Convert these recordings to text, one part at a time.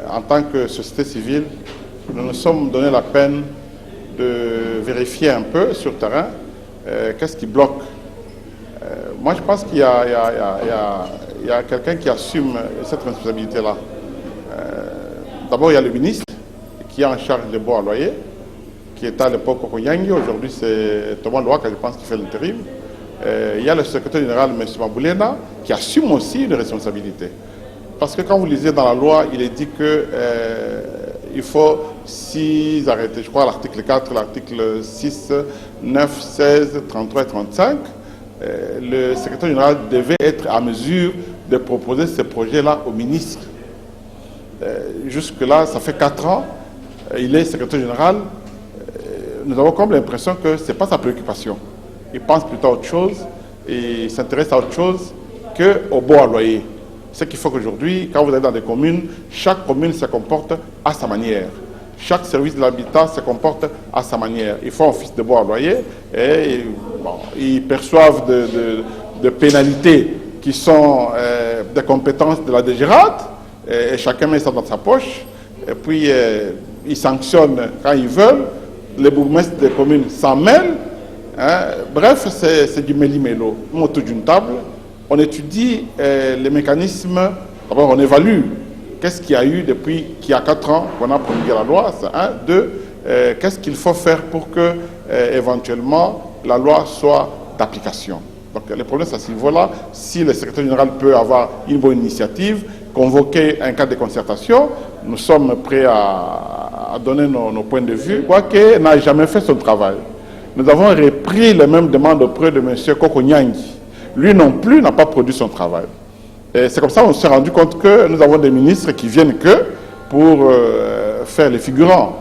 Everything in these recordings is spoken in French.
En tant que société civile, nous nous sommes donné la peine de vérifier un peu sur le terrain qu'est-ce qui bloque. Moi, je pense qu'il y a quelqu'un qui assume cette responsabilité-là. D'abord, il y a le ministre qui est en charge des baux à loyer, qui était à l'époque au Koyangi. Aujourd'hui, c'est Thomas Louaka, je pense, qui fait l'intérim. Il y a le secrétaire général, M. Maboulena, qui assume aussi une responsabilité. Parce que quand vous lisez dans la loi, il est dit qu'il faut 6 arrêtés. Je crois l'article 4, l'article 6, 9, 16, 33 et 35. Le secrétaire général devait être à mesure de proposer ces projets-là au ministre. Jusque-là, ça fait 4 ans. Il est secrétaire général. Nous avons comme l'impression que ce n'est pas sa préoccupation. Il pense plutôt à autre chose et il s'intéresse à autre chose qu'au baux à loyer. Ce qu'il faut qu'aujourd'hui, quand vous allez dans des communes, chaque commune se comporte à sa manière. Chaque service de l'habitat se comporte à sa manière. Ils font office de baux à loyer et bon, ils perçoivent de pénalités qui sont des compétences de la DGRAD et chacun met ça dans sa poche. Et puis, ils sanctionnent quand ils veulent. Les bourgmestres des communes s'en mêlent. Bref, c'est du méli-mélo. On autour d'une table, on étudie les mécanismes. D'abord, on évalue qu'est-ce qu'il y a eu depuis qu'il y a 4 ans qu'on a promulgué la loi. Un, deux, qu'est-ce qu'il faut faire pour que, éventuellement, la loi soit d'application. Donc, le problème, c'est à ce niveau-là. Si le secrétaire général peut avoir une bonne initiative, convoquer un cadre de concertation, nous sommes prêts à donner nos points de vue. Quoique n'a jamais fait son travail. Nous avons repris les mêmes demandes auprès de M. Kokonyangi. Lui non plus n'a pas produit son travail. Et c'est comme ça qu'on s'est rendu compte que nous avons des ministres qui viennent que pour faire les figurants.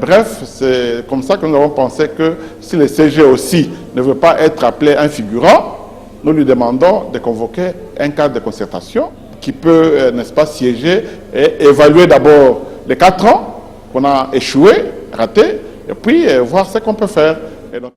Bref, c'est comme ça que nous avons pensé que si le CG aussi ne veut pas être appelé un figurant, nous lui demandons de convoquer un cadre de concertation qui peut, n'est-ce pas, siéger et évaluer d'abord les 4 ans qu'on a échoué, raté, et puis voir ce qu'on peut faire. Et donc,